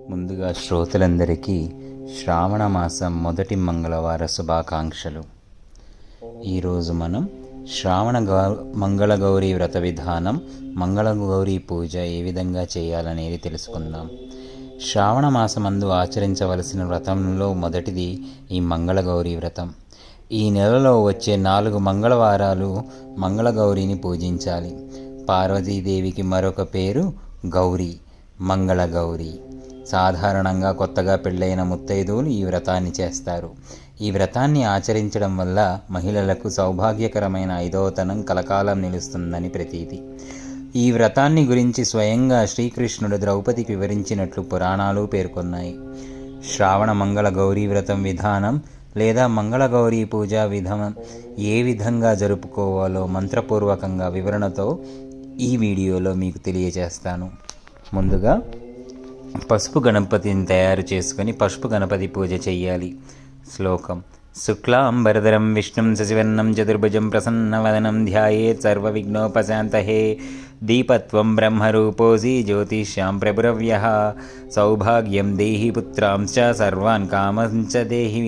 ముందుగా శ్రోతలందరికీ శ్రావణ మాసం మొదటి మంగళవార శుభాకాంక్షలు. ఈరోజు మనం మంగళగౌరీ వ్రత విధానం, మంగళగౌరీ పూజ ఏ విధంగా చేయాలనేది తెలుసుకుందాం. శ్రావణ మాసమందు ఆచరించవలసిన వ్రతంలో మొదటిది ఈ మంగళగౌరీ వ్రతం. ఈ నెలలో వచ్చే 4 మంగళవారాలు మంగళగౌరిని పూజించాలి. పార్వతీదేవికి మరొక పేరు గౌరీ, మంగళగౌరి. సాధారణంగా కొత్తగా పెళ్ళైన ముత్తైదువులు ఈ వ్రతాన్ని చేస్తారు. ఈ వ్రతాన్ని ఆచరించడం వల్ల మహిళలకు సౌభాగ్యకరమైన 5వతనం కలకాలం నిలుస్తుందని ప్రతీతి. ఈ వ్రతాన్ని గురించి స్వయంగా శ్రీకృష్ణుడు ద్రౌపదికి వివరించినట్లు పురాణాలు పేర్కొన్నాయి. శ్రావణ మంగళ గౌరీ వ్రతం విధానం లేదా మంగళగౌరీ పూజా విధానం ఏ విధంగా జరుపుకోవాలో మంత్రపూర్వకంగా వివరణతో ఈ వీడియోలో మీకు తెలియజేస్తాను. ముందుగా పసుపు గణపతిని తయారు చేసుకొని పసుపు గణపతి పూజ చెయ్యాలి. శ్లోకం: శుక్లాంబరధరం విష్ణుం శశివర్ణం చతుర్భుజం ప్రసన్నవదనం ధ్యాయేత్ సర్వవిఘ్నోపశాంతయే. దీపత్వం బ్రహ్మరూపోసి జ్యోతిష్యాం ప్రభురవ్యః. సౌభాగ్యం దేహి పుత్రాంశ్చ సర్వాన్ కామంచ దేహి.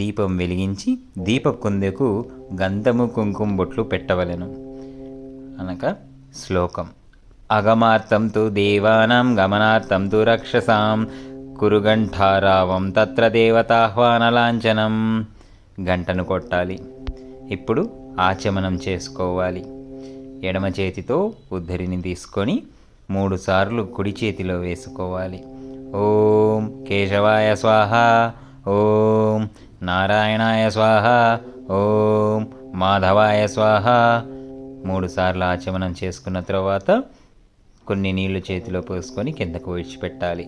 దీపం వెలిగించి దీపకుందెకు గంధము కుంకుమ బొట్లు పెట్టవలెను అనగా శ్లోకం: అగమార్థం తు దేవానాం గమనార్థం తు రక్షసాం కురుగంఠారావం తత్ర దేవతాహ్వానలాంఛనం. గంటను కొట్టాలి. ఇప్పుడు ఆచమనం చేసుకోవాలి. ఎడమ చేతితో ఉద్ధరిని తీసుకొని 3 సార్లు కుడి చేతిలో వేసుకోవాలి. ఓం కేశవాయ స్వాహ, ఓం నారాయణాయ స్వాహ, ఓం మాధవాయ స్వాహ. 3 సార్లు ఆచమనం చేసుకున్న తర్వాత కొన్ని నీళ్లు చేతిలో పోసుకొని కిందకు విడిచిపెట్టాలి.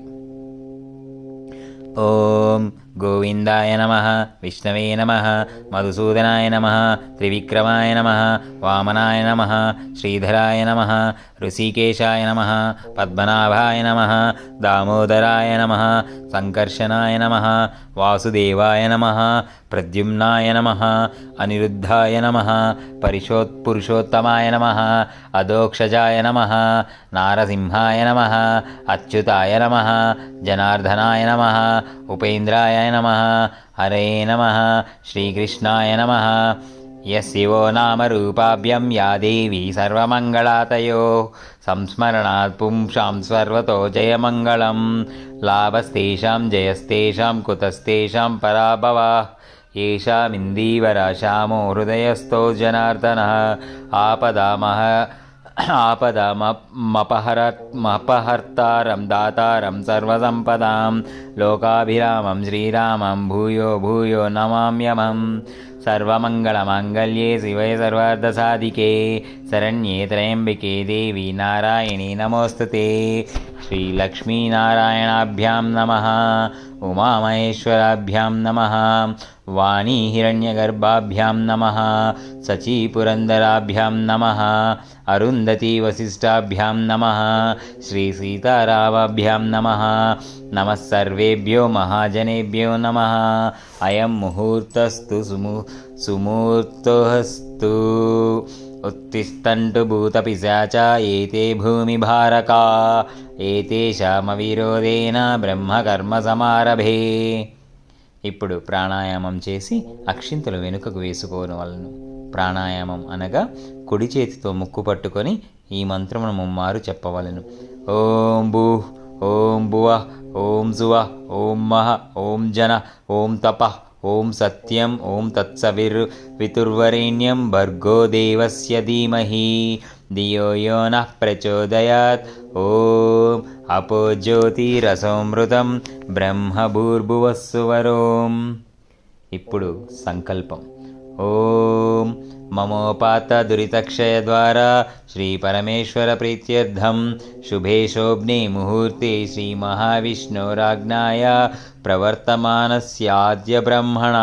ఓం గోవిందాయ నమః, విష్ణవే నమః, మధుసూదనాయ నమః, త్రివిక్రమాయ నమః, వామనాయ నమః, శ్రీధరాయ నమః, ఋషికేశాయ నమః, పద్మనాభాయ నమః, దామోదరాయ నమః, సంకర్షణాయ నమః, వాసుదేవాయ నమః, ప్రద్యుమ్నాయ నమః, అనిరుద్ధాయ నమః, పురుషోత్తమాయ నమః, అదోక్షజాయ నమః, నారసింహాయ నమః, అచ్యుతాయ నమః, జనార్దనాయ నమః, ఉపేంద్రాయ నమః, హరే నమః, శ్రీకృష్ణాయ నమః. యశివో నామ రూపాభ్యం యా దేవీ సర్వమంగళాతయో సంస్మరణాత్ పుంసాం సర్వతో జయమంగళం. లాభస్తేషాం జయస్తేషాం కుతస్తేషాం పరాభవః. ఏషామిందీవరాశామో హృదయస్థో జనార్దనః. ఆపదామపహర్తారం దాతారం సర్వసంపదాం. లోకాభిరామం శ్రీరామం భూయో భూయో నమామ్యహం. సర్వమంగళమాంగళ్యే శివే సర్వార్థసాధికే శరణ్యే త్రయంబికే దేవి నారాయణీ నమోస్తుతే. శ్రీలక్ష్మీనారాయణాభ్యాం నమః. ఉమామహేశ్వరాభ్యాం నమః. వాణీ హిరణ్యగర్భాభ్యాం నమః. సచీపురందరాభ్యాం నమః. అరుంధతీ వశిష్టాభ్యాం నమః. శ్రీ సీతారామాభ్యాం నమః. నమః సర్వేభ్యో మహాజనేభ్యో నమః. అయం ముహూర్తస్తు సుమూర్తోస్తు. ఉత్తిష్టంటు భూతపిశాచా ఏతే భూమిభారకా. ఏతేషామవిరోధేన బ్రహ్మకర్మ సమారభే. ఇప్పుడు ప్రాణాయామం చేసి అక్షింతలు వెనుకకు వేసుకోవలను. ప్రాణాయామం అనగా కుడి చేతితో ముక్కు పట్టుకొని ఈ మంత్రమును ముమ్మారు చెప్పవలను. ఓం భూ, ఓం భువ, ఓం సువ, ఓం మహ, ఓం జన, ఓం తప, ఓం సత్యం, ఓం తత్సవితుర్వరేణ్యం భర్గో దేవస్య ధీమహి ధియో యో నః ప్రచోదయాత్. ఓం అపో జ్యోతిరసోమృతం బ్రహ్మభూర్భువస్సువరోం. ఇప్పుడు సంకల్పం. ఓం మమోపాత దురితక్షయ ద్వారా శ్రీ పరమేశ్వర ప్రీత్యర్థం శుభే శోభనే ముహూర్తే శ్రీ మహావిష్ణోరాజ్ఞాయ ప్రవర్తమానస్యాద్య బ్రహ్మణ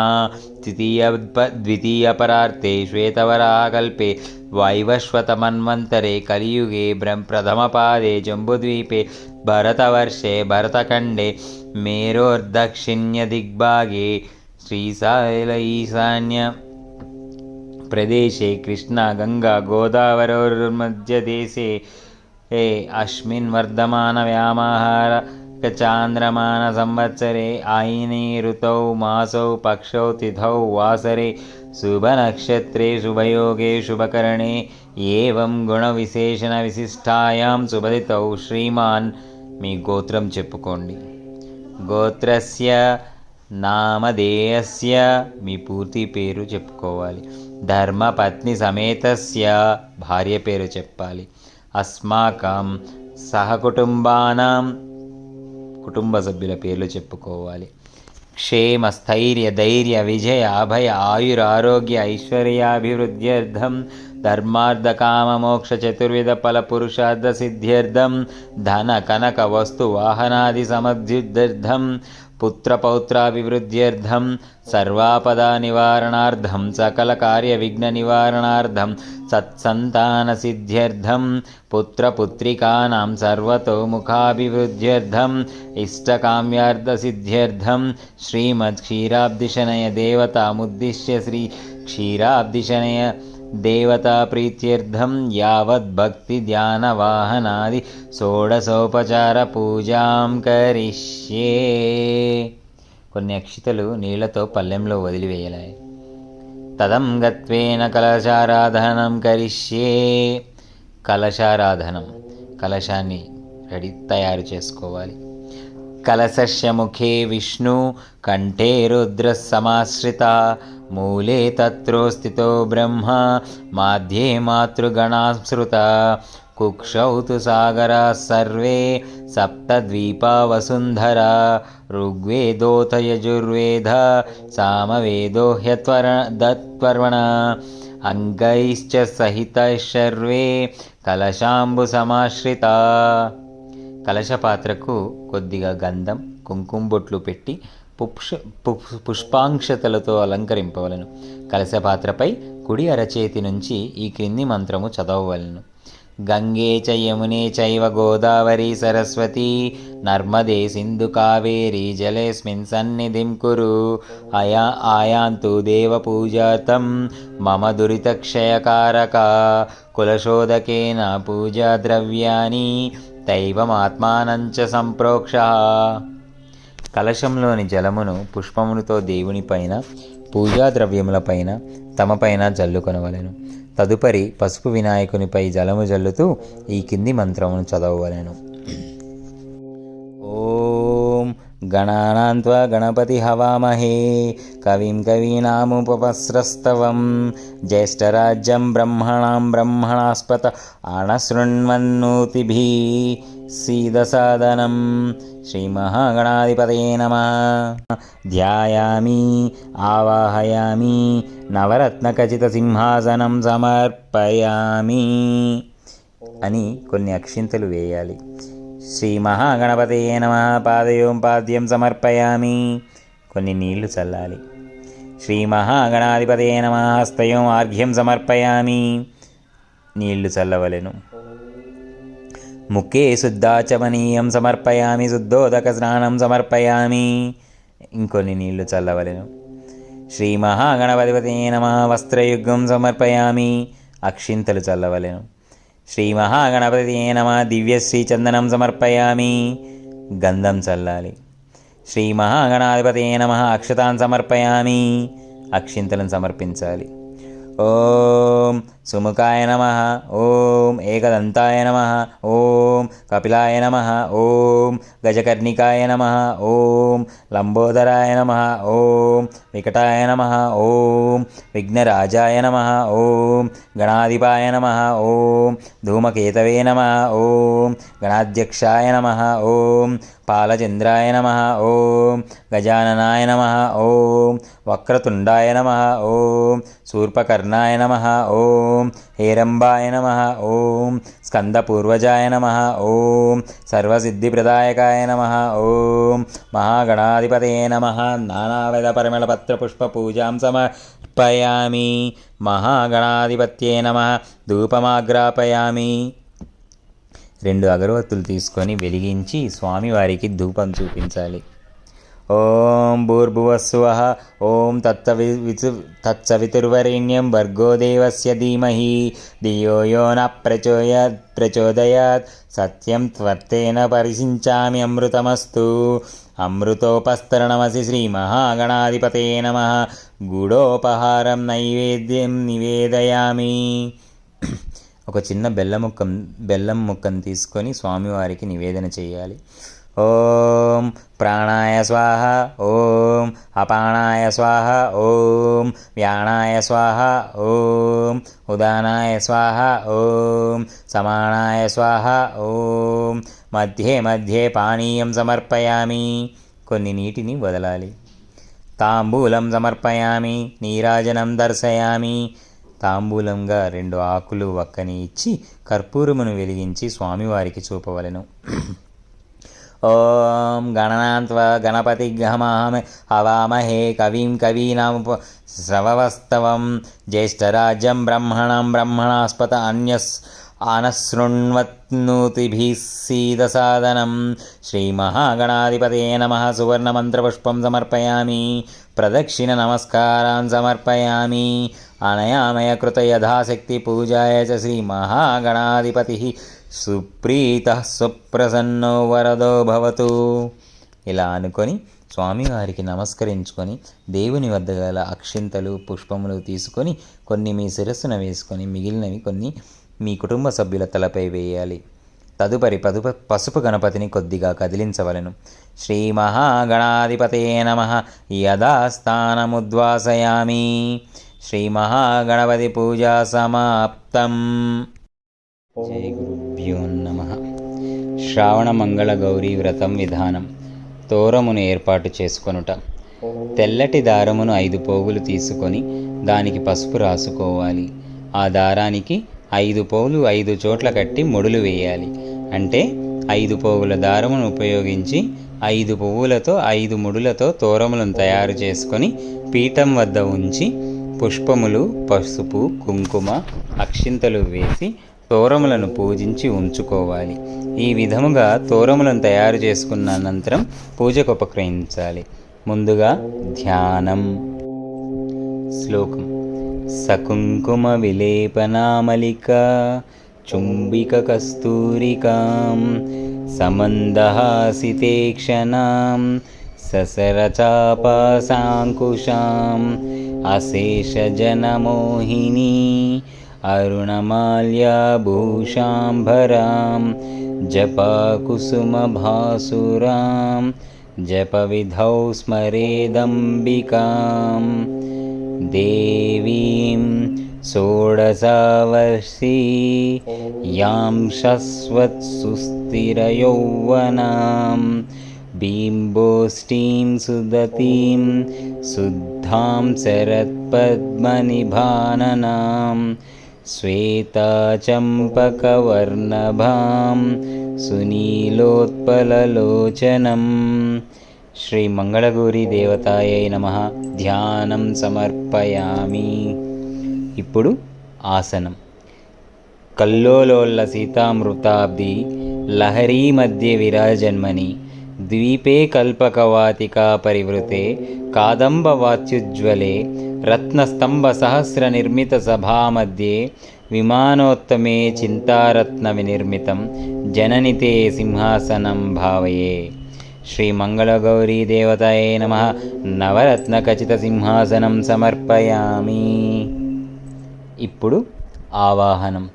ద్వితీయపరార్తే శ్వేతవరాహకల్పే వైవస్వతమన్వంతరే కలియుగే ప్రథమపాదే జంబుద్వీపే భరతవర్షే భరతఖండే మేరోర్దక్షిణ్యదిగ్భాగే శ్రీశైల ఈశాన్య ప్రదేశే కృష్ణా గంగా గోదావరోర్మధ్యదేశే అస్మిన్ వర్ధమాన వ్యామహార చాంద్రమాన సంవత్సరే ఆయినే ఋతౌ మాసౌ పక్షౌ తిథౌ వాసరే శుభనక్షత్రే శుభయోగే శుభకరణే ఏవం గుణవిశేషణ విశిష్టాయాం శుభదితౌ శ్రీమాన్. మీ గోత్రం చెప్పుకోండి. గోత్రస్య నామధేయస్య మీ పూర్తి పేరు చెప్పుకోవాలి. ధర్మపత్ని సమేతస్య భార్య పేరు చెప్పాలి. అస్మాకం సహకుటుంబానాం కుటుంబ సభ్యుల పేర్లు చెప్పుకోవాలి. క్షేమ స్థైర్య ధైర్య విజయ అభయ ఆయురారోగ్య ఐశ్వర్యాభివృద్ధ్యర్థం ధర్మార్థ కామ మోక్ష చతుర్విధ ఫల పురుషార్థ సిద్ధ్యర్థం ధన కనక వస్తు వాహనాది సమర్థ్యర్థం పుత్రపౌత్రాభివృద్ధ్యర్థం సర్వాపదా నివారణార్థం సకల కార్య విఘ్న నివారణార్థం సత్సంతాన సిద్ధ్యర్థం పుత్రపుత్రికానాం సర్వతోముఖాభివృద్ధ్యర్థం ఇష్టకామ్యార్థ సిద్ధ్యర్థం శ్రీమద్ క్షీరాబ్దిశనయ దేవతాముద్దిశ్య శ్రీ క్షీరాబ్దిశనయ దేవతా ప్రీత్యర్థం యావత్ భక్తి ధ్యాన వాహనాది షోడశోపచార పూజాం కరిష్యే. కొన్ని అక్షితలు నీళ్లతో పళ్ళెంలో వదిలివేయాలి. తదం గత్వేన కలశారాధనం కరిష్యే. కలశారాధనం, కలశాన్ని తయారు చేసుకోవాలి. కలశస్య ముఖే విష్ణు కంఠే రుద్ర సమాశ్రిత మూలే తత్రో స్థితో బ్రహ్మ మాధ్యే మాతృగణాశ్రుత కుక్షౌ తు సాగరా సర్వే సప్తద్వీపా వసుంధరా ఋగ్వేదోత యజుర్వేద సామవేదో హ్యత్వర్వణ అంగైశ్చ సహిత సర్వే కలశాంబు సమాశ్రిత. కలశపాత్రకు కొద్దిగా గంధం కుంకుమ బొట్లు పెట్టి పుష్పాంక్షతలతో అలంకరింపవలను. కలశపాత్రపై కుడి అరచేతి నుంచి ఈ క్రింది మంత్రము చదవవలను. గంగే చ యమునే చైవ గోదావరి సరస్వతి నర్మదే సింధు కావేరి జలేస్మిన్ సన్నిధిం కురు ఆయాంతు దేవపూజార్థం మమ దురితక్షయకారక కులశోదకేన పూజా ద్రవ్యాని దైవమాత్మానంచ సంప్రోక్ష. కలశంలోని జలమును పుష్పములతో దేవునిపైన పూజా ద్రవ్యములపైన తమపైన జల్లుకొనవలెను. తదుపరి పసుపు వినాయకునిపై జలము జల్లుతూ ఈ కింది మంత్రమును చదవవలెను. ఓం గణానాన్త్వా గణపతి హవామహే కవిం కవీనాముపస్రస్తవం జ్యేష్ఠరాజ్యం బ్రహ్మణాం బ్రహ్మణాస్పత ఆనశృణ్వన్నోతిభిः సీదసాదనం. శ్రీమహాగణాధిపతయే నమః. ధ్యాయామి ఆవాహయామి నవరత్నఖచిత సింహాసనం సమర్పయామి అని కొన్ని అక్షింతలు వేయాలి. శ్రీ మహాగణపతయే నమః. పాదయోం పాద్యం సమర్పయామి. కొన్ని నీళ్లు చల్లాలి. శ్రీ మహాగణాధిపతయే నమః. హస్తయోం ఆర్ఘ్యం సమర్పయామి. నీళ్లు చల్లవలెను. ముఖే శుద్ధాచమనీయం సమర్పయామి. శుద్ధోదక స్నానం సమర్పయామి. ఇంకొన్ని నీళ్లు చల్లవలెను. శ్రీ మహాగణపతిపతయే నమః. వస్త్రయుగ్మం సమర్పయామి. అక్షింతలు చల్లవలెను. శ్రీ మహాగణపతియే నమః. దివ్యశ్రీ చందనం సమర్పయామి. గంధం చల్లాలి. శ్రీ మహాగణాధిపతయే నమః. అక్షతాన్ సమర్పయామి. అక్షింతలను సమర్పించాలి. ఓం సుముఖాయ నమః. ఓం ఏకదంతాయ నమః. ఓం కపిలాయ నమః. ఓం గజకర్ణికాయ నమః. ఓం లంబోదరాయ నమః. ఓం వికటాయ నమః. ఓం విఘ్నరాజాయ నమః. ఓం గణాధిపాయ నమః. ఓం ధూమకేతవే నమః. ఓం గణాధ్యక్షాయ నమః. ఓం పాలచంద్రాయ నమః. ఓం గజాననాయ నమః. ఓం వక్రతుండాయ నమః. ఓం శూర్పకర్ణాయ నమః. ఓం హేరంబాయ నమః. ఓం స్కందపూర్వజాయ నమః. ఓం సర్వసిద్ధిప్రదాయకాయ నమః. ఓం మహాగణాధిపతయే నమః. నానావిధ పరిమళపత్రపుష్పపూజాం సమర్పయామి. మహాగణాధిపత్యే నమః. ధూపమాగ్రాపయామి. 2 అగరవత్తులు తీసుకొని వెలిగించి స్వామివారికి ధూపం చూపించాలి. ఓం భూర్భువస్సువః ఓం తత్సవితుర్వరేణ్యం భర్గో దేవస్య ధీమహి ధియో యో న ప్రచోదయాత్ సత్యం త్వర్తేన పరిశించామి అమృతమస్తు. అమృతోపస్తరణమసి శ్రీమహాగణాధిపతయే నమః. గుడోపహారం నైవేద్యం నివేదయామి. ఒక చిన్న బెల్లం ముక్కను తీసుకొని స్వామివారికి నివేదన చేయాలి. ఓం ప్రాణాయ స్వాహ, ఓం అపానాయ స్వాహ, ఓం వ్యానాయ స్వాహ, ఓం ఉదానాయ స్వాహ, ఓం సమానాయ స్వాహ, ఓం మధ్యే మధ్యే పానీయం సమర్పయామి. కొన్ని నీటిని వదలాలి. తాంబూలం సమర్పయామి, నీరాజనం దర్శయామి. తాంబూలంగా 2 ఆకులు వక్కని ఇచ్చి కర్పూరమును వెలిగించి స్వామివారికి చూపవలెను. ఓం గణనాన్త్వా గణపతి హవామహే కవిం కవీనాముపశ్రవస్తవం జ్యేష్ఠరాజ్యం బ్రహ్మణాస్పత ఆనశృణ్వన్నోతిభిः సీదసాదనం. శ్రీమహాగణాధిపతయే నమః. సువర్ణమంత్రపుష్పం సమర్పయామి. ప్రదక్షిణ నమస్కారాన్ సమర్పయామి. అనయామయ కృత యథాశక్తి పూజాయ చ శ్రీమహాగణాధిపతిః సుప్రీతః సుప్రసన్నో వరదో భవతు. ఇలా అనుకొని స్వామివారికి నమస్కరించుకొని దేవుని వద్ద గల అక్షింతలు పుష్పములు తీసుకొని కొన్ని మీ శిరస్సున వేసుకొని మిగిలినవి కొన్ని మీ కుటుంబ సభ్యుల తలపై వేయాలి. తదుపరి పసుపు గణపతిని కొద్దిగా కదిలించవలెను. శ్రీ మహాగణాధిపతయే నమః. యథాస్థానముద్వాసయామి. శ్రీ మహాగణపతి పూజా సమాప్తం. జై గురుభ్యో నమః. శ్రావణ మంగళ గౌరీ వ్రతం విధానం. తోరమును ఏర్పాటు చేసుకొనుట. తెల్లటి దారమును 5 పోగులు తీసుకొని దానికి పసుపు రాసుకోవాలి. ఆ దారానికి 5 పోగులు 5 చోట్ల కట్టి ముడులు వేయాలి. అంటే 5 పోగుల దారమును ఉపయోగించి 5 పువ్వులతో 5 ముడులతో తోరములను తయారు చేసుకొని పీఠం వద్ద ఉంచి పుష్పములు, పసుపు, కుంకుమ, అక్షింతలు వేసి తోరములను పూజించి ఉంచుకోవాలి. ఈ విధముగా తోరములను తయారు చేసుకున్న అనంతరం పూజకు ఉపక్రమించాలి. ముందుగా ధ్యానం. శ్లోకం. సకుంకుమ విలేపనామలిక చుంబిక కస్తూరికాం సమందహాసితేక్షణాం ససరచాపాసాంకుశాం అశేషజనమోహినీ అరుణమాల్యాభూషాంభరాం జపాకుసుమభాసురాం జపవిధౌ స్మరేదంబికాం దేవీం షోడశావర్షీ యాం శశ్వత్సుస్థిరయౌవనాం బింబోష్ఠీం సుదతీం శుద్ధాం శరత్పద్మనిభాననాం శ్వేతాచంపకవర్ణభాం సునీలోత్పలలోచనం. శ్రీ మంగళగౌరీ దేవతాయై నమః. ధ్యానం సమర్పయామి. ఇప్పుడు ఆసనం. కల్లోలోల సీతామృతాబ్ది లహరీ మధ్య విరాజన్మని ద్వీపే కల్పకవాతికా పరివృతే కాదంబవాత్యుజ్వలే రత్నస్తంభ సహస్ర నిర్మిత సభామధ్యే విమానోత్తమే చింతారత్న వినిర్మితం జననితే సింహాసనం భావయే. శ్రీ మంగళగౌరీ దేవతాయే నమః. నవరత్న ఖచిత సింహాసనం సమర్పయామి. ఇప్పుడు ఆవాహనం.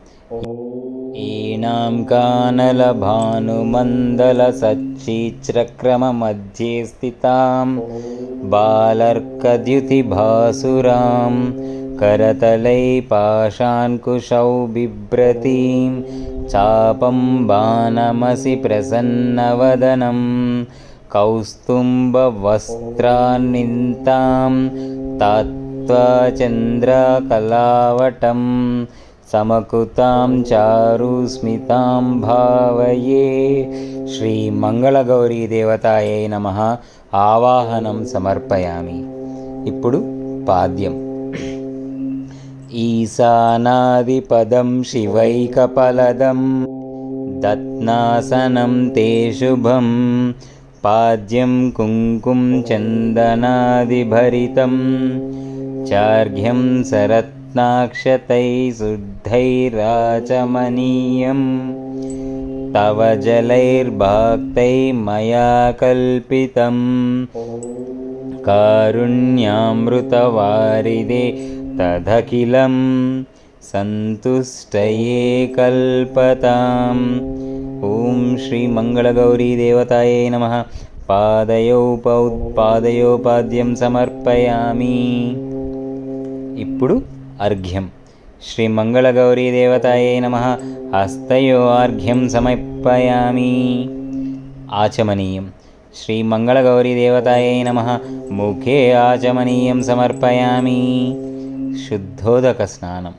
ఏనాం కానల భానుమందల సచ్చీచ్రక్రమ మధ్యే స్థితాం బాలర్కద్యుతి భాసురాం కరతలై పాశాన్కుశౌ బిభ్రతీం చాపం బాణమసి ప్రసన్నవదనం కౌస్తుంభ వస్త్రాన్నింతాం తాత్వాచంద్రకలావటం సమకుతాం చారుస్మితాం భావయే. శ్రీ మంగళగౌరీ దేవతాయై నమః. ఆవాహనం సమర్పయామి. ఇప్పుడు పాద్యం. ఈశానాదిపదం శివైకపలదం దత్నాసనం తే శుభం पाद्यं कुङ्कुं चन्दनादिभरितं चार्घ्यं सरत्नाक्षतैः शुद्धैराचमनीयं तव जलैर्भक्तैः मया कल्पितं कारुण्यामृतवारिदे तदखिलं संतुष्टये कल्पताम्। ओम श्री मंगलगौरी देवताये नमः। పాదయోపాద్యం సమర్పయామి। ఇప్పుడు అర్ఘ్యం। శ్రీ మంగళగౌరీ దేవతాయే నమః। హస్తయో అర్ఘ్యం సమర్పయామి। ఆచమనీయం। శ్రీ మంగళగౌరీ దేవతాయే నమః। ముఖే ఆచమనీయం సమర్పయామి। శుద్ధోదక స్నానం।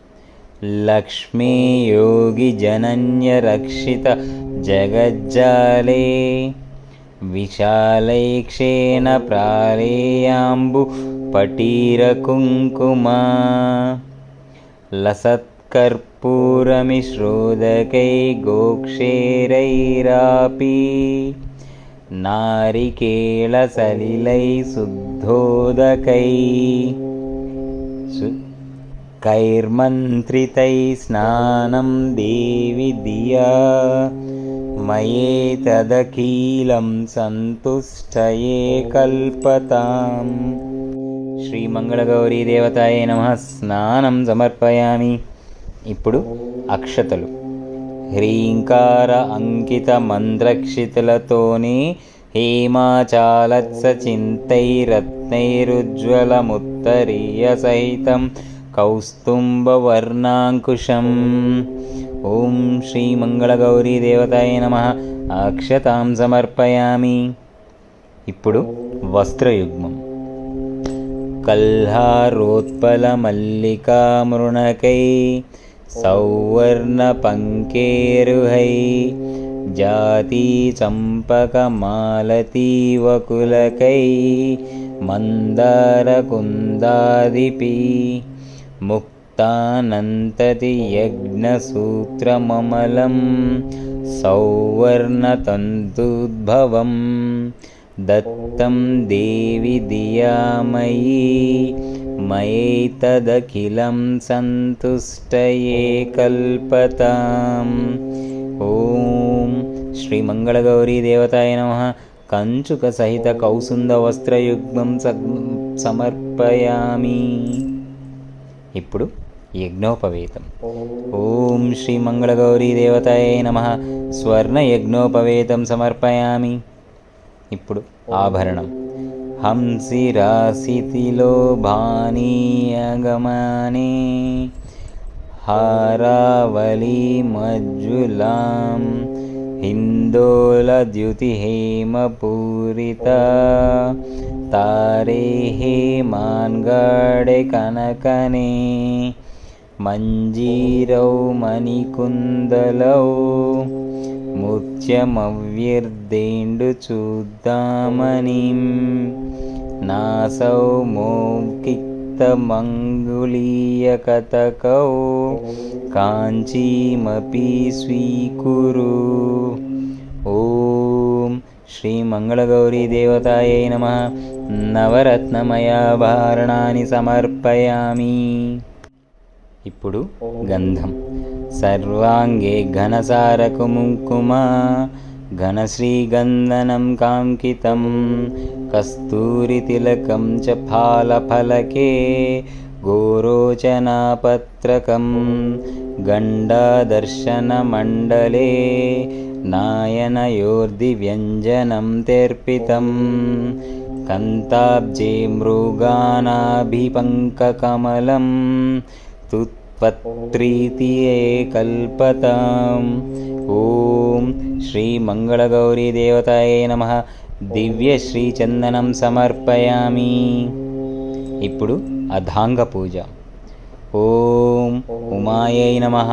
లక్ష్మీ యోగి జనన్య రక్షిత జగజ్జాలే విశాలైక్షేణ ప్రాళేయాంబు పటీరకుంకుమా లసత్కర్పూరమిశ్రోదకై గోక్షేరైరాపి నారికేళసలిలై శుద్ధోదకై కైర్మంత్రితై స్నానం దేవి దియా మయేతదఖిలం సంతుష్టయే కల్పతాం। శ్రీ మంగళగౌరీ దేవతాయే నమః। స్నానం సమర్పయామి। ఇప్పుడు అక్షతలు। హ్రీంకార అంకిత మంత్రక్షితులతోనే హేమాచాలత్సచింతైరత్నైరుజ్వలముత్తరీయ సహితం కౌస్తుంభవర్ణాంకుశం। ఓం శ్రీ మంగళగౌరీ దేవతాయే నమః। అక్షతాం సమర్పయామి। ఇప్పుడు వస్త్రయుగ్మం। కల్హారోత్పలమల్లికామృణకై సౌవర్ణపంకేరుహై జాతీ చంపకమాలతీవకులకై మందారకుందాదిపి ముక్తానంతతి యజ్ఞసూత్రమమలం సౌవర్ణతంతుద్భవం దత్తం దేవి దియామయీ మయేతదఖిలం సంతుష్టయే కల్పతాం। ఓం శ్రీ మంగళగౌరీ దేవతాయ నమః। కంచుక సహిత కౌసుంద వస్త్రయుగ్మం సమర్పయామి। ఇప్పుడు యజ్ఞోపవేతం। ఓం శ్రీ మంగళగౌరీ దేవతాయే నమః। స్వర్ణ యజ్ఞోపవేతం సమర్పయామి। ఇప్పుడు ఆభరణం। హంసిరాశితిలోభానీయగమనే హారావళీమజ్జులాం హిందోలద్యుతిహేమపూరిత తారే హేమాన్గాడే కనకనే మంజీరౌ మణికుందలౌ ముత్యమవ్యర్దేండు చూద్దామణిం నాసౌ మౌక్తిక్తమంగుళీయకతకౌ కాంచీమపి స్వీకురు। ఓం శ్రీ మంగళగౌరీ దేవతాయే నమః। నవరత్నమయాభరణాని సమర్పయామి। ఇప్పుడు గంధం। సర్వాంగే ఘనసారకుముకుమా ఘనశ్రీగంధనం కాంకితం కస్తూరితిలకం చ ఫాలఫలకే గోరోచనాపత్రకం గండాదర్శనమండలే నాయనయోర్దివ్యంజనం తర్పితం కంతాబ్జే మృగానాభిపంకకమలం తుత్పత్రీతియే కల్పతాం। ఓం శ్రీ మంగళగౌరీ దేవతాయే నమః। దివ్య శ్రీ చందనం సమర్పయామి। ఇప్పుడు అధాంగ పూజ। ఓం ఉమాయై నమః।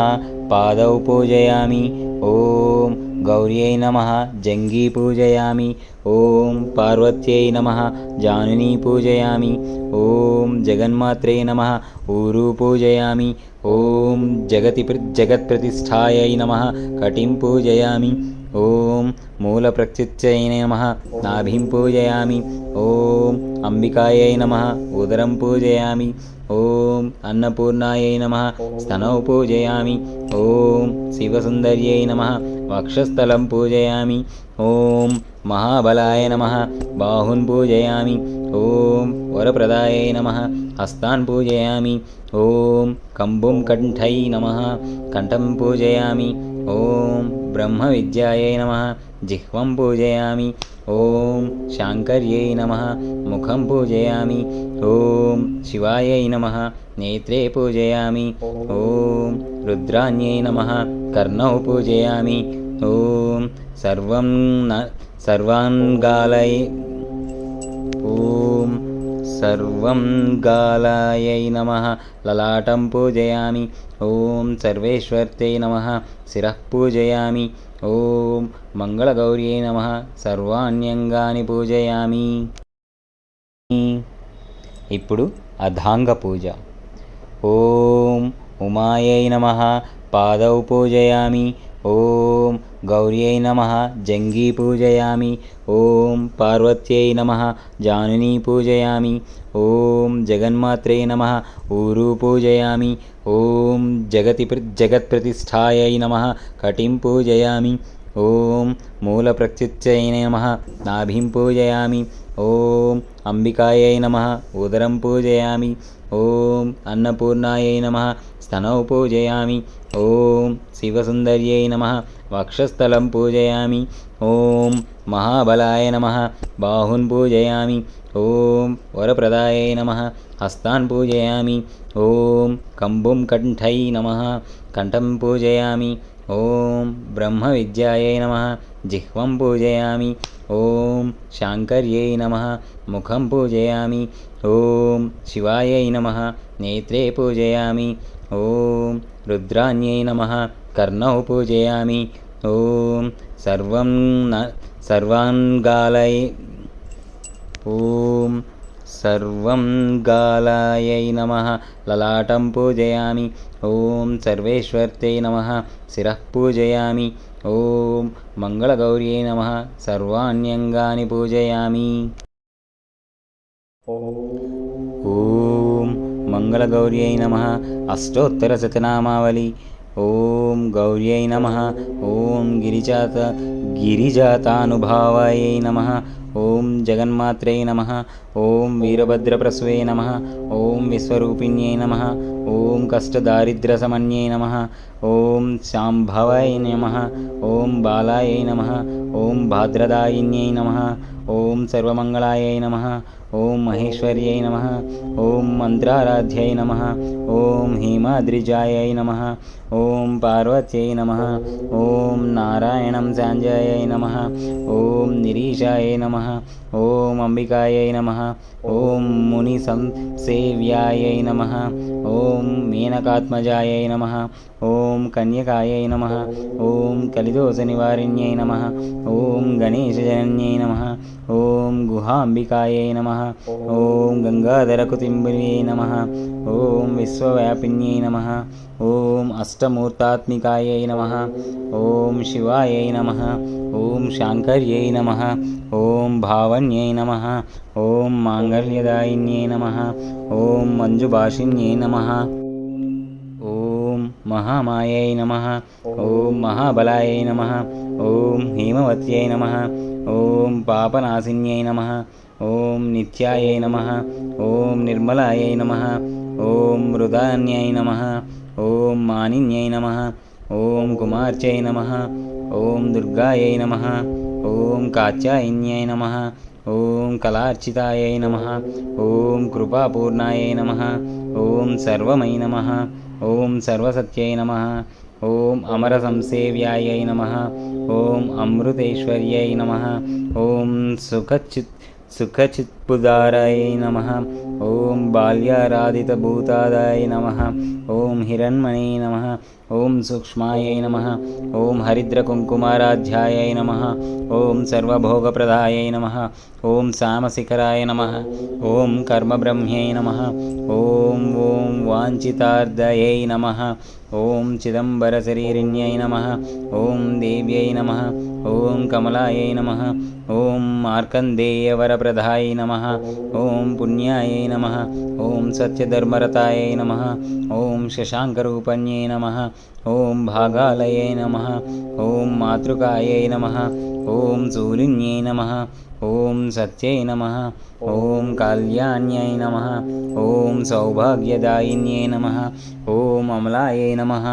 పాదౌ పూజయామి। ఓం గౌర్యై నమః। జంఘీ పూజయామి। ఓం పార్వత్యై నమః। జానునీ పూజయామి। ఓం జగన్మాత్రే నమః। ఊరు పూజయామి। ఓం జగత్ప్రతిష్ఠాయై నమః। కటిం పూజయామి। ఓం మూలప్రత్యుచ్చై నమః నాభిం పూజయామి. ఓం అంబికాయై నమః ఉదరం పూజయామి. ఓం అన్నపూర్ణాయై నమః స్తనౌ పూజయామి. ఓం శివసుందర్యై నమః వక్షస్థలం పూజయామి. ఓం మహాబలాయ నమః బాహున్ పూజయామి. ఓం వరప్రదాయై నమః హస్తాన్ పూజయామి. ఓం కంబుం కంఠై నమః కంఠం పూజయామి. ఓం బ్రహ్మ విద్యాయై నమః జిహ్వం పూజయామి. ఓం శాంకర్యై నమః ముఖం పూజయామి. ఓం శివాయై నమః నేత్రే పూజయామి. ఓం రుద్రాణ్యై నమః కర్ణౌ పూజయామి. ఓం సర్వాంగాలై ఓం సర్వంగాలాయై నమః లలాటం పూజయామి. ఓం సర్వేశ్వర్తై నమః శిరః పూజయామి. ఓం మంగళగౌర్యై నమః సర్వాణ్యంగాని పూజయామి. ఇప్పుడు అధాంగ పూజ. ఓం ఉమాయై నమః పాదౌ పూజయామి. ఓం గౌర్యై నమః జంఘీ పూజయామి. ఓం పార్వత్యై నమః జానునీ పూజయామి. ఓం జగన్మాత్రే నమః ఊరు పూజయామి. ఓం జగత్ప్రతిష్ఠాయై నమః కటిం పూజయామి. ఓం మూలప్రత్యుచ్చై నమః నాభిం పూజయామి. ఓం అంబికాయై నమః ఉదరం పూజయామి. ఓం అన్నపూర్ణాయై నమః స్తనౌ పూజయామి. ఓం శివసుందర్యై నమః వక్షస్థలం పూజయామి. ఓం మహాబలాయ నమః బాహున్ పూజయామి. ఓం వరప్రదాయై నమః హస్తాన్ పూజయామి. ఓం కంబుం కంఠై నమః కంఠం పూజయామి. ఓం బ్రహ్మ విద్యాయై నమః జిహ్వం పూజయామి. ఓం శాంకర్యై నమః ముఖం పూజయామి. ఓం శివాయై నమః నేత్రే పూజయామి. ఓం రుద్రాణ్యై నమః కర్ణౌ పూజయామి. ఓం సర్వాంగాలై ఓం సర్వంగాలాయై నమః లలాటం పూజయామి. ఓం సర్వేశ్వర్తై నమః శిరః పూజయామి. ఓం మంగళగౌర్యై నమః సర్వాణ్యంగాని పూజయామి. ఓం మంగళగౌర్యై నమః అష్టోత్తరశతనామావళి. ఓం గౌర్యై నమః. ఓం గిరిజాతానుభావాయై నమః. ఓం జగన్మాత్రే నమః. ఓం వీరభద్రప్రసవే నమః. ఓం విశ్వరూపిణ్యై నమః. ఓం కష్టదారిద్ర్యశమన్యై నమః. ఓం శాంభవాయ నమః. ఓం బాలాయై నమః. ఓం భాద్రదాయిన్యై నమః. ఓం సర్వమంగళాయై నమః. ఓం మహేశ్వర్యై నమః. ఓం మంత్రారాధ్యై నమః. ఓం హేమాద్రిజాయై నమః. ఓం పార్వత్యై నమః. ఓం నారాయణం సాంజాయై నమః. ఓం నిరీశాయై నమః. ఓం అంబికాయై నమః. ఓం ముని సంసేవ్యాయై నమః. ఓం మేనకాత్మజాయై నమః. ఓం కన్యకాయై నమః. ఓం కలిదోష నివారిణ్యై నమః. ఓం గణేశజనన్యై నమః. ఓం గుహాంబికాయై నమః. ఓం గంగాధరకుతుంబిన్యై నమః. ఓం విశ్వవ్యాపిన్యై నమః. ఓం అష్టమూర్తాత్మికాయై నమః. ఓం శివాయై నమః. ఓం శాంకర్యై నమః. ఓం భావన్యై నమః. ఓం మాంగళ్యదాయిన్యై నమః. ఓం మంజుభాషిన్యై నమః. ఓం మహామాయై నమః. ఓం మహాబలాయై నమః. ఓం హేమవత్యై నమః. ఓం పాపనాశిన్యై నమః. ఓం నిత్యాయై నమః. ఓం నిర్మలాయై నమః. ఓం మృదాన్యై నమః. ఓం మానిన్యై నమః. ఓం కుమార్చై నమః. ఓం దుర్గాయై నమః. ఓం కాత్యాయన్యై నమః. ఓం కళార్చితాయై నమః. ఓం కృపాపూర్ణాయై నమః. ఓం సర్వమై నమః. ఓం సర్వసత్యై నమః. ఓం అమరసంసేవ్యాయై నమః. ఓం అమృతేశ్వర్యై నమః. ఓం సుఖచిత్పుదారాయై నమః. ఓం బాల్యారాధితభూతాదాయ నమః. ఓం హిరణ్మణే నమః. ఓం సూక్ష్మాయై నమః. ఓం హరిద్రకుంకుమారాధ్యాయై నమః. ఓం సర్వభోగప్రదాయై నమః. ఓం సామశిఖరాయ నమః. ఓం కర్మబ్రహ్మ్యై నమః. ఓం ఓం వాంఛితార్థయై నమః. ఓం చిదంబరశరీరిణ్యై నమః. ఓం దేవ్యై నమః. ఓం కమలాయై నమః. ఓం మార్కండేయవరప్రదాయై నమః. ఓం పుణ్యాయై నమః. ఓం సత్యధర్మరతాయై నమః. ఓం శశాంకరూపణ్యై నమః. ఓం భాగాలయై నమః. ఓం మాతృకాయై నమః. ఓం శూలిన్యై నమః. ఓం సత్యై నమః. ఓం కళ్యాణ్యై నమః. ఓం సౌభాగ్యదాయిన్యై నమః. ఓం అమలాయై నమః.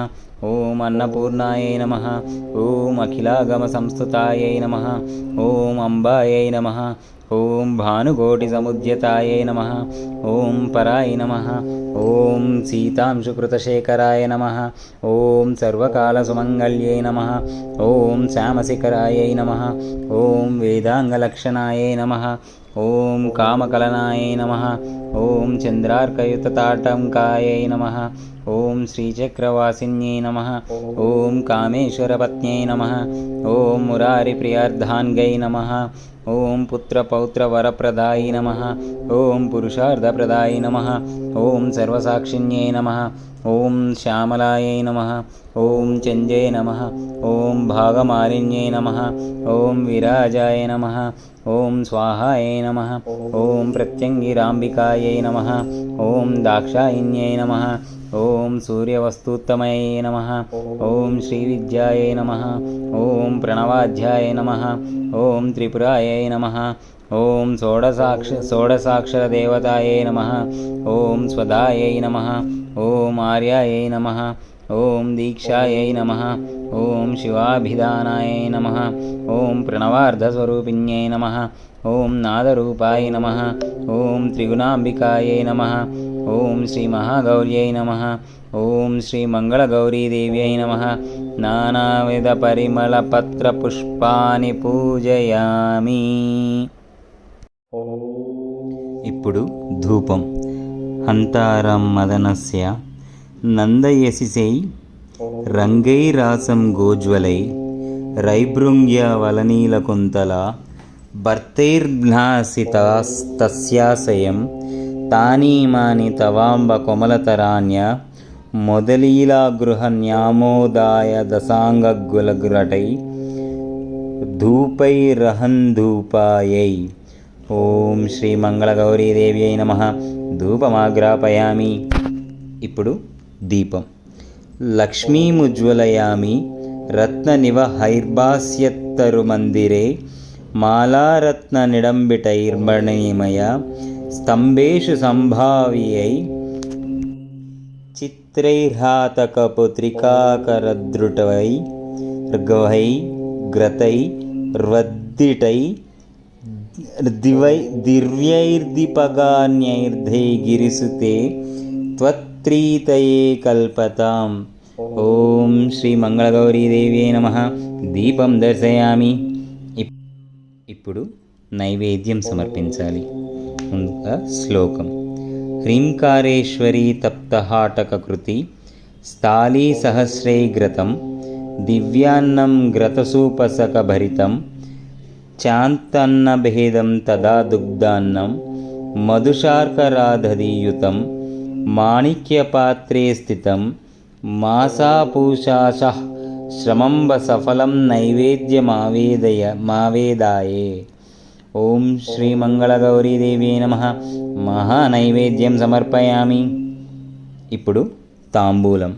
ఓం అన్నపూర్ణాయై నమః. ఓం అఖిలాగమ సంస్థుతాయై నమః. ఓం అంబాయై నమః. ఓం భానుకోటి సముద్యతాయై నమః. ఓం పరాయ నమః. ఓం సీతాంశుకృతశేఖరాయ నమః. ఓం సర్వకాలసుమంగళ్యై నమః. ఓం శ్యామశిఖరాయై నమః. ఓం వేదాంగలక్షణాయై నమః. ఓం కామకలనాయై నమః. ఓం చంద్రార్కయుతతాటంకాయై నమః. ఓం శ్రీచక్రవాసిన్యై నమః. ఓం కామేశ్వరపత్న్యై నమః. ఓం మురారిప్రియార్ధాన్గై నమః. ఓం పుత్రపౌత్రవరప్రదాయి నమః. ఓం పురుషార్థప్రదాయి నమః. ఓం సర్వసాక్షిణ్యై నమః. ఓం శ్యామలాయై నమః. ఓం చంజై నమః. ఓం భాగమాలిన్యై నమః. ఓం విరాజాయ నమః. ఓం స్వాహాయై నమః. ఓం ప్రత్యంగిరాంబికాయై నమః. ఓం దాక్షాయిన్యై నమః. ఓం సూర్యవస్తూత్తమయై నమః. ఓం శ్రీవిద్యాయై నమః. ఓం ప్రణవాధ్యాయ నమః. ఓం త్రిపురాయై నమః. ఓం షోడశాక్షరదేవతాయై నమః. ఓం స్వదాయై నమః. ఓం ఆర్యాయై నమః. ఓం దీక్షాయై నమః. ఓం శివాభిధానాయై నమః. ఓం ప్రణవార్ధస్వరూపిణ్యై నమః. ఓం నాదరూపాయ నమః. ఓం త్రిగుణాంబికాయై నమః. ఓం శ్రీ మహాగౌర్యై నమః. ఓం శ్రీ మంగళగౌరీదేవ్యై నమః. నానావిధ పరిమళపత్రపుష్పాని పూజయామి. ఇప్పుడు ధూపం. హంతారం మదనస్య నందయశిసై రంగైరాసం గోజ్వలై రైభృంగ్యవలనీలకుంతల భర్తైర్భ్నాసితస్తస్యాశయం తానీమాని తవాంబ కొమలతరాణ్య మొదలీలాగృహన్యామోదాయ దశాంగగులగురటై ధూపైరహంధూపాయై. ఓం శ్రీ మంగళగౌరీదేవ్యై నమః. ధూపమాగ్రాపయామి. ఇప్పుడు దీపం. లక్ష్మీముజ్వలయామి రత్ననివహైర్భాస్యత్తరుమందిరే మాలారత్ననిడంబిటైర్మణిమయ స్తంభేషు సంభావ్యై చిత్రైర్హాతకపుత్రికాకరద్రుటవై ర్గవై గ్రతై ర్వద్దిటై దివ్యైర్దీపగాన్యైర్ధైర్గిరిసుతే త్వత్ప్రీతయే కల్పతాం. ఓం శ్రీ మంగళగౌరీదేవ్యై నమః. దీపం దర్శయామి. ఇప్పుడు నైవేద్యం సమర్పించాలి. ముందుగా శ్లోకం. హ్రీంకారేశ్వరీ తప్తహాటకృతి స్థాళీ సహస్రై గ్రతం దివ్యాన్నం గ్రతసూపసకభరితం చాంతన్నభేదం తదా దుగ్ధాన్నం మధుశార్కరాధదీయుతం మాణిక్యపాత్రే స్థితం మాసాపూషాశః శ్రమంబ సఫలం నైవేద్యమావేదాయే. ఓం శ్రీ మంగళగౌరీదేవ్యై నమః. మహానైవేద్యం సమర్పయామి. ఇప్పుడు తాంబూలం.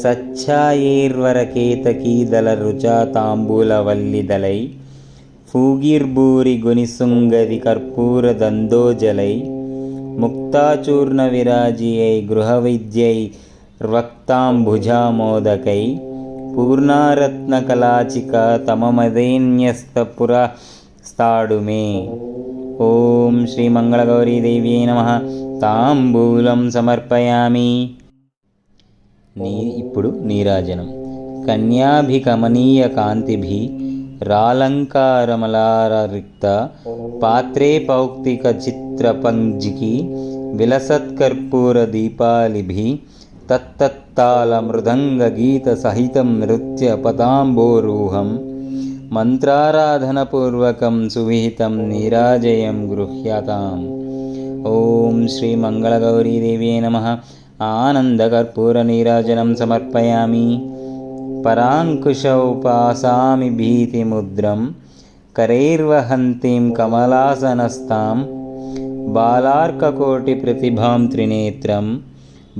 సచ్ఛాయైర్వరకేతకీదళరుచా తాంబూలవల్లిదళై ఫూగిర్భూరిగునిసుంగది కర్పూరదందోజలై ముక్తాచూర్ణవిరాజియై గృహవిద్యై వక్తాంబుజామోదకై పూర్ణారత్నకలాచిక తమమదేన్యస్తపురస్తాడుమే. ఓం శ్రీ మంగళగౌరీదేవ్యై నమః. తాంబూలం సమర్పయామి. ఇప్పుడు నీరాజనం. కన్యాభికమనీయ కాంతిభి రాలంకారమలారరిక్త పాత్రే పౌక్తిక చిత్రపంజికి విలసత్కర్పూర దీపాలిభి తత్తత్తాళ మృదంగ గీత సహితం నృత్య పదాంబోరూహం మంత్రారాధనపూర్వకం సువిహితం నీరాజయం గృహ్యతాం. ఓం శ్రీ మంగళగౌరీదేవ్యై నమః. ఆనందకర్పూర నీరాజనం సమర్పయామి. పరాంకుశౌపాసామి భీతిముద్రం కరైర్వహంతీం కమలాసనస్తాం బాలార్కకోటి ప్రతిభాం త్రినేత్రం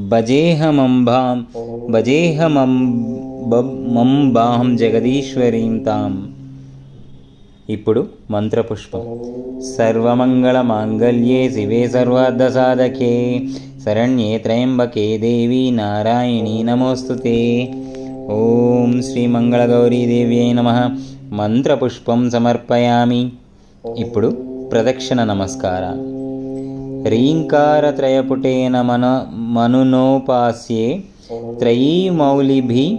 భజేహమంబాం జగదీశ్వరీం తాం. ఇప్పుడు మంత్రపుష్పం. సర్వమంగళమాంగళ్యే శివే సర్వార్థసాధకే శరణ్యే త్రయంబకే దేవి నారాయణీ నమోస్తుతే. ఓం శ్రీ మంగళగౌరీదేవ్యై నమః. మంత్రపుష్పం సమర్పయామి. ఇప్పుడు ప్రదక్షిణ నమస్కారాలు. రీంకారత్రయపుటేన మనునోపాస్యే త్రయీమౌలిభిः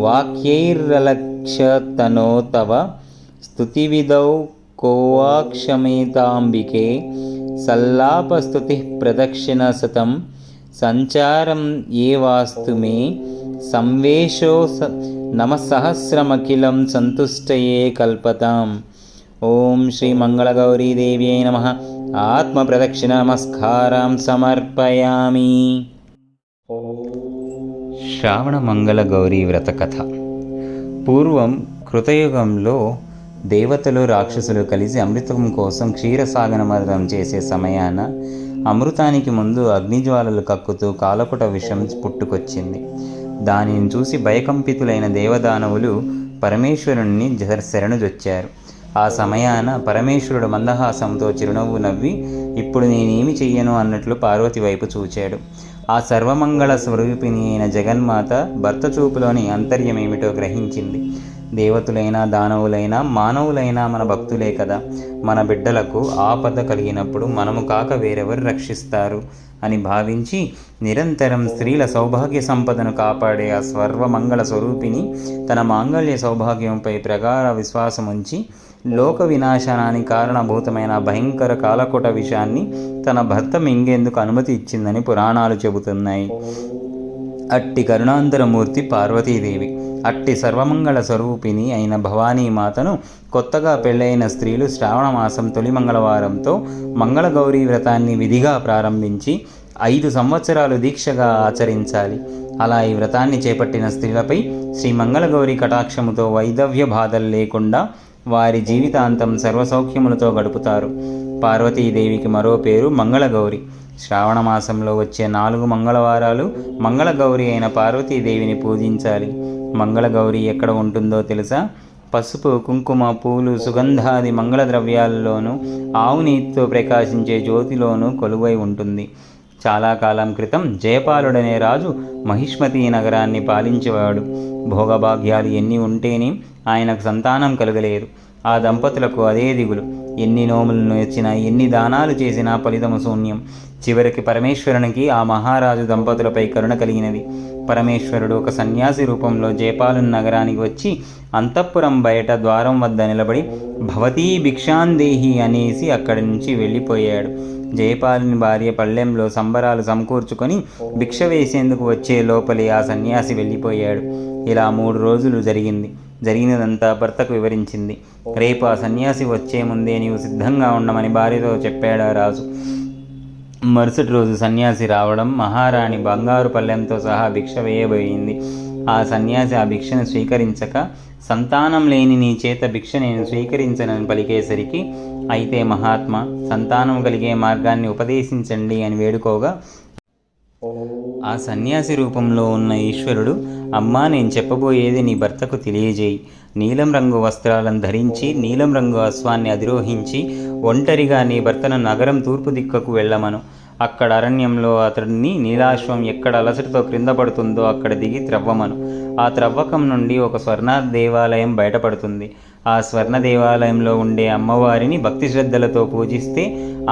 వాక్యైరలక్ష్యతనో తవ స్తుతివిదౌ కోవాక్షమేతాంబికే సల్లాపస్తుతిః ప్రదక్షిణశతం సంచారం ఏ వాస్తు మే సంవేశో నమఃసహస్రమఖిలం సంతుష్టయే కల్పతాం. ఓం శ్రీ మంగళగౌరీదేవ్యై నమః. ఆత్మప్రదక్షిణ నమస్కారం సమర్పయామి. శ్రావణ మంగళ గౌరీ వ్రత కథ. పూర్వం కృతయుగంలో దేవతలు రాక్షసులు కలిసి అమృతం కోసం క్షీరసాగరమర్థం చేసే సమయాన అమృతానికి ముందు అగ్నిజ్వాలలు కక్కుతూ కాలకుట విషం పుట్టుకొచ్చింది. దానిని చూసి భయకంపితులైన దేవదానవులు పరమేశ్వరుణ్ణి శరణుజొచ్చారు. ఆ సమయాన పరమేశ్వరుడు మందహాసంతో చిరునవ్వు నవ్వి, ఇప్పుడు నేనేమి చెయ్యను అన్నట్లు పార్వతి వైపు చూచాడు. ఆ సర్వమంగళ స్వరూపిణి అయిన జగన్మాత భర్త చూపులోని అంతర్యమేమిటో గ్రహించింది. దేవతలైనా దానవులైనా మానవులైనా మన భక్తులే కదా, మన బిడ్డలకు ఆపద కలిగినప్పుడు మనము కాక వేరెవరు రక్షిస్తారు అని భావించి నిరంతరం స్త్రీల సౌభాగ్య సంపదను కాపాడే ఆ సర్వమంగళ స్వరూపిణి తన మాంగళ్య సౌభాగ్యంపై ప్రగాఢ విశ్వాసముంచి లోక వినాశనానికి కారణభూతమైన భయంకర కాలకుట విషాన్ని తన భర్త మింగేందుకు అనుమతి ఇచ్చిందని పురాణాలు చెబుతున్నాయి. అట్టి కరుణాంతరమూర్తి పార్వతీదేవి. అట్టి సర్వమంగళ స్వరూపిణి అయిన భవానీమాతను కొత్తగా పెళ్ళైన స్త్రీలు శ్రావణ మాసం తొలి మంగళవారంతో మంగళగౌరీ వ్రతాన్ని విధిగా ప్రారంభించి 5 సంవత్సరాలు దీక్షగా ఆచరించాలి. అలా ఈ వ్రతాన్ని చేపట్టిన స్త్రీలపై శ్రీ మంగళగౌరీ కటాక్షముతో వైధవ్య బాధలు లేకుండా వారి జీవితాంతం సర్వసౌఖ్యములతో గడుపుతారు. పార్వతీదేవికి మరో పేరు మంగళగౌరి. శ్రావణ మాసంలో వచ్చే 4 మంగళవారాలు మంగళగౌరి అయిన పార్వతీదేవిని పూజించాలి. మంగళగౌరి ఎక్కడ ఉంటుందో తెలుసా? పసుపు, కుంకుమ, పూలు, సుగంధాది మంగళ ద్రవ్యాలలోనూ ఆవు నీతితో ప్రకాశించే జ్యోతిలోనూ కొలువై ఉంటుంది. చాలా కాలం క్రితం జయపాలుడనే రాజు మహిష్మతి నగరాన్ని పాలించేవాడు. భోగభాగ్యాలు ఎన్ని ఉంటేనే ఆయనకు సంతానం కలగలేదు. ఆ దంపతులకు అదే దిగులు. ఎన్ని నోములను ఇచ్చినా, ఎన్ని దానాలు చేసినా ఫలితము శూన్యం. చివరికి పరమేశ్వరునికి ఆ మహారాజు దంపతులపై కరుణ కలిగినది. పరమేశ్వరుడు ఒక సన్యాసి రూపంలో జయపాలుని నగరానికి వచ్చి అంతఃపురం బయట ద్వారం వద్ద నిలబడి భవతీ భిక్షాందేహి అనేసి అక్కడి నుంచి వెళ్ళిపోయాడు. జయపాలుని భార్య పళ్ళెంలో సంబరాలు సమకూర్చుకొని భిక్ష వేసేందుకు వచ్చే లోపలే ఆ సన్యాసి వెళ్ళిపోయాడు. ఇలా 3 రోజులు జరిగినదంతా భర్తకు వివరించింది. రేపు ఆ సన్యాసి వచ్చే ముందే నీవు సిద్ధంగా ఉండమని భార్యతో చెప్పాడు ఆ రాజు. మరుసటి రోజు సన్యాసి రావడం, మహారాణి బంగారు పళ్ళెంతో సహా భిక్ష వేయబోయింది. ఆ సన్యాసి ఆ భిక్షను స్వీకరించక, సంతానం లేని నీ చేత భిక్ష నేను స్వీకరించనని పలికేసరికి, అయితే మహాత్మా, సంతానం కలిగే మార్గాన్ని ఉపదేశించండి అని వేడుకోగా, ఆ సన్యాసి రూపంలో ఉన్న ఈశ్వరుడు, అమ్మా, నేను చెప్పబోయేది నీ భర్తకు తెలియజేయి. నీలం రంగు వస్త్రాలను ధరించి నీలం రంగు అశ్వాన్ని అధిరోహించి ఒంటరిగా నీ భర్తను నగరం తూర్పు దిక్కకు వెళ్ళమను. అక్కడ అరణ్యంలో అతడిని నీలాశ్వం ఎక్కడ అలసటతో క్రింద పడుతుందో అక్కడ దిగి త్రవ్వమను. ఆ త్రవ్వకం నుండి ఒక స్వర్ణ దేవాలయం బయటపడుతుంది. ఆ స్వర్ణ దేవాలయంలో ఉండే అమ్మవారిని భక్తి శ్రద్ధలతో పూజిస్తే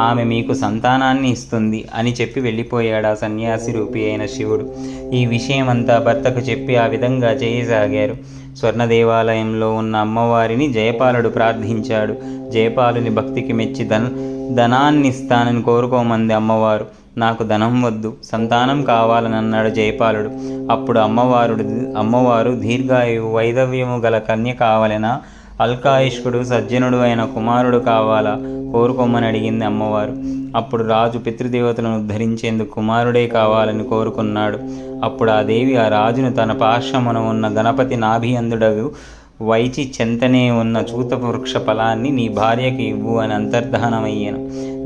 ఆమె మీకు సంతానాన్ని ఇస్తుంది అని చెప్పి వెళ్ళిపోయాడు ఆ సన్యాసి రూపి అయిన శివుడు. ఈ విషయమంతా భర్తకు చెప్పి ఆ విధంగా చేయసాగారు. స్వర్ణ దేవాలయంలో ఉన్న అమ్మవారిని జయపాలుడు ప్రార్థించాడు. జయపాలుని భక్తికి మెచ్చి ధనాన్నిస్తానని కోరుకోమంది అమ్మవారు. నాకు ధనం వద్దు, సంతానం కావాలని అన్నాడు జయపాలుడు. అప్పుడు అమ్మవారు దీర్ఘాయువు వైధవ్యము గల కన్య కావాలనా అల్కాయుష్కుడు సజ్జనుడు అయిన కుమారుడు కావాలా, కోరుకోమని అడిగింది అమ్మవారు. అప్పుడు రాజు పితృదేవతలను ఉద్ధరించేందుకు కుమారుడే కావాలని కోరుకున్నాడు. అప్పుడు ఆ దేవి ఆ రాజును తన పార్శ్వమున ఉన్న గణపతి నాభియందుడగు వైచి చెంతనే ఉన్న చూత వృక్ష ఫలాన్ని నీ భార్యకి ఇవ్వు అని అంతర్ధానమయ్యాను.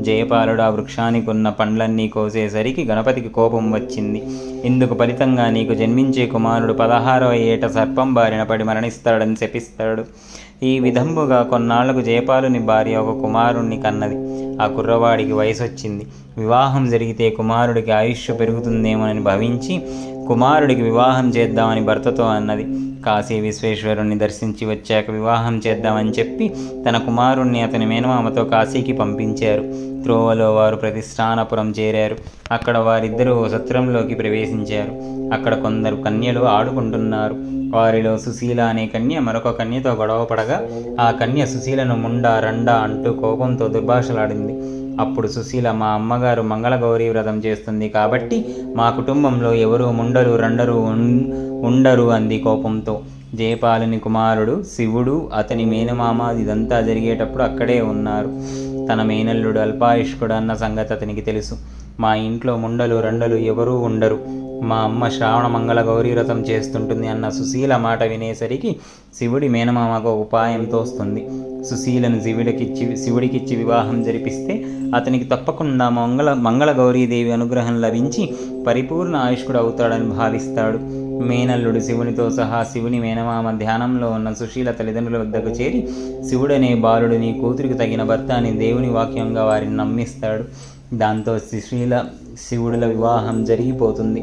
జయపాలుడు ఆ వృక్షానికి ఉన్న పండ్లన్నీ కోసేసరికి గణపతికి కోపం వచ్చింది. ఇందుకు ఫలితంగా నీకు జన్మించే కుమారుడు 16వ ఏట సర్పం బారిన పడి మరణిస్తాడని శపిస్తాడు. ఈ విధంబుగా కొన్నాళ్లకు జయపాలుని భార్య ఒక కుమారుణ్ణి కన్నది. ఆ కుర్రవాడికి వయసొచ్చింది. వివాహం జరిగితే కుమారుడికి ఆయుష్ పెరుగుతుందేమోనని భావించి కుమారుడికి వివాహం చేద్దామని భర్తతో అన్నది. కాశీ విశ్వేశ్వరుణ్ణి దర్శించి వచ్చాక వివాహం చేద్దామని చెప్పి తన కుమారుణ్ణి అతని మేనమామతో కాశీకి పంపించారు. త్రోవలో వారు ప్రతిష్టానపురం చేరారు. అక్కడ వారిద్దరూ సత్రంలోకి ప్రవేశించారు. అక్కడ కొందరు కన్యలు ఆడుకుంటున్నారు. వారిలో సుశీల అనే కన్య మరొక కన్యతో గొడవ పడగా ఆ కన్య సుశీలను ముండా రండా అంటూ కోపంతో దుర్భాషలాడింది. అప్పుడు సుశీల, మా అమ్మగారు మంగళగౌరీ వ్రతం చేస్తుంది కాబట్టి మా కుటుంబంలో ఎవరూ ముండరు రండరు ఉండరు అంది కోపంతో. జయపాలుని కుమారుడు శివుడు, అతని మేనమామ ఇదంతా జరిగేటప్పుడు అక్కడే ఉన్నారు. తన మేనల్లుడు అల్పాయుష్కుడు అన్న సంగతి అతనికి తెలుసు. మా ఇంట్లో ముండలు రండలు ఎవరూ ఉండరు, మా అమ్మ శ్రావణ మంగళ గౌరీ వ్రతం చేస్తుంటుంది అన్న సుశీల మాట వినేసరికి శివుడి మేనమామకు ఉపాయం తోస్తుంది. సుశీలను శివుడికిచ్చి వివాహం జరిపిస్తే అతనికి తప్పకుండా మంగళ గౌరీదేవి అనుగ్రహం లభించి పరిపూర్ణ ఆయుష్కుడు అవుతాడని భావిస్తాడు. మేనల్లుడు శివునితో సహా శివుని మేనమామ ధ్యానంలో ఉన్న సుశీల తల్లిదండ్రుల వద్దకు చేరి శివుడనే బాలుడు నీ కూతురికి తగిన భర్త అని దేవుని వాక్యంగా వారిని నమ్మిస్తాడు. దాంతో సుశీల శివుడుల వివాహం జరిగిపోతుంది.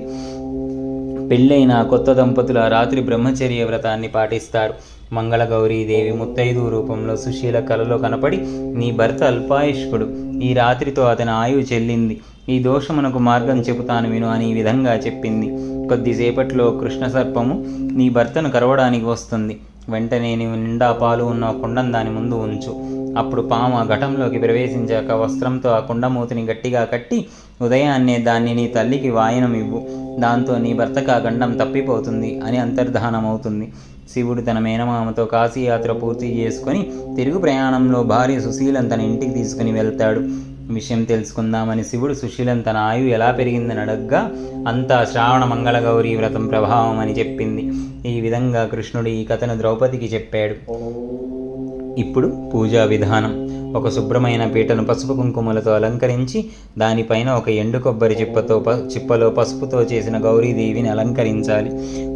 పెళ్ళైన కొత్త దంపతులు ఆ రాత్రి బ్రహ్మచర్య వ్రతాన్ని పాటిస్తారు. మంగళగౌరీదేవి ముత్తైదు రూపంలో సుశీల కలలో కనపడి, నీ భర్త అల్పాయుష్కుడు, ఈ రాత్రితో అతని ఆయువు చెల్లింది, ఈ దోషమునకు మార్గం చెబుతాను విను అని ఈ విధంగా చెప్పింది. కొద్దిసేపట్లో కృష్ణ సర్పము నీ భర్తను కరవడానికి వస్తుంది. వెంటనే నీవు నిండా పాలు ఉన్న కుండం దాని ముందు ఉంచు. అప్పుడు పాము ఆ ఘటంలోకి ప్రవేశించాక వస్త్రంతో ఆ కుండమూతిని గట్టిగా కట్టి ఉదయాన్నే దాన్ని నీ తల్లికి వాయనం ఇవ్వు. దాంతో నీ భర్తకు ఆ గండం తప్పిపోతుంది అని అంతర్ధానమవుతుంది. శివుడు తన మేనమామతో కాశీయాత్ర పూర్తి చేసుకొని తిరుగు ప్రయాణంలో భార్య సుశీలను తన ఇంటికి తీసుకుని వెళ్తాడు. విషయం తెలుసుకుందామని శివుడు సుశీలను తన ఆయువు ఎలా పెరిగిందని అడగ్గా అంతా శ్రావణ మంగళ గౌరీ వ్రతం ప్రభావం అని చెప్పింది. ఈ విధంగా కృష్ణుడు ఈ కథను ద్రౌపదికి చెప్పాడు. ఇప్పుడు పూజా విధానం. ఒక శుభ్రమైన పీటను పసుపు కుంకుమలతో అలంకరించి దానిపైన ఒక ఎండు కొబ్బరి చిప్పలో పసుపుతో చేసిన గౌరీదేవిని అలంకరించాలి.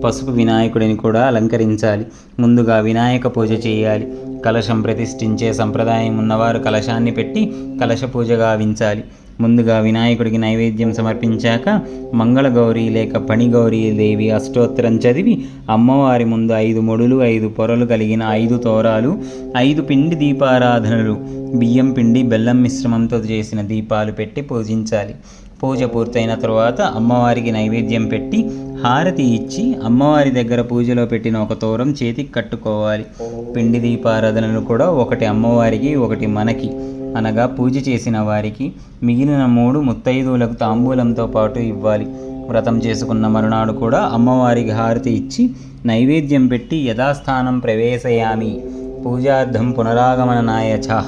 పసుపు వినాయకుడిని కూడా అలంకరించాలి. ముందుగా వినాయక పూజ చేయాలి. కలశం ప్రతిష్ఠించే సంప్రదాయం ఉన్నవారు కలశాన్ని పెట్టి కలశ పూజ గావించాలి. ముందుగా వినాయకుడికి నైవేద్యం సమర్పించాక మంగళగౌరి లేక పణిగౌరీ దేవి అష్టోత్తరం చదివి అమ్మవారి ముందు 5 ముడులు 5 పొరలు కలిగిన 5 తోరాలు 5 పిండి దీపారాధనలు బియ్యం పిండి బెల్లం మిశ్రమంతో చేసిన దీపాలు పెట్టి పూజించాలి. పూజ పూర్తయిన తరువాత అమ్మవారికి నైవేద్యం పెట్టి హారతి ఇచ్చి అమ్మవారి దగ్గర పూజలో పెట్టిన ఒక తోరం చేతికి కట్టుకోవాలి. పిండి దీపారాధనలు కూడా ఒకటి అమ్మవారికి ఒకటి మనకి అనగా పూజ చేసిన వారికి, మిగిలిన 3 ముత్తైదువులకు తాంబూలంతో పాటు ఇవ్వాలి. వ్రతం చేసుకున్న మరునాడు కూడా అమ్మవారికి హారతి ఇచ్చి నైవేద్యం పెట్టి యథాస్థానం ప్రవేశయామి పూజార్థం పునరాగమనాయ చ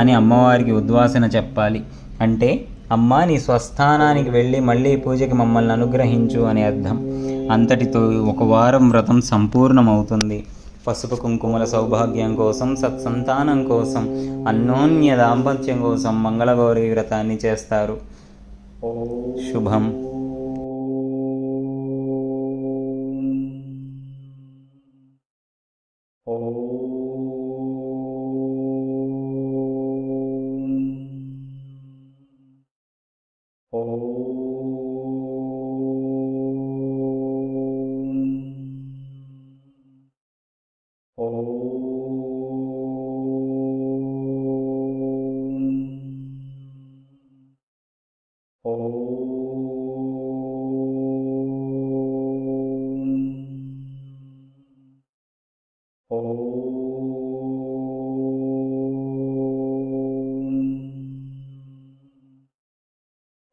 అని అమ్మవారికి ఉద్వాసన చెప్పాలి. అంటే అమ్మా నీ స్వస్థానానికి వెళ్ళి మళ్ళీ పూజకి మమ్మల్ని అనుగ్రహించు అని అర్థం. అంతటితో ఒక వారం వ్రతం సంపూర్ణమవుతుంది. పసుపు కుంకుమల సౌభాగ్యం కోసం, సత్సంతానం కోసం, అన్యోన్య దాంపత్యం కోసం మంగళగౌరీ వ్రతాన్ని చేస్తారు. శుభం.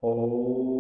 Oh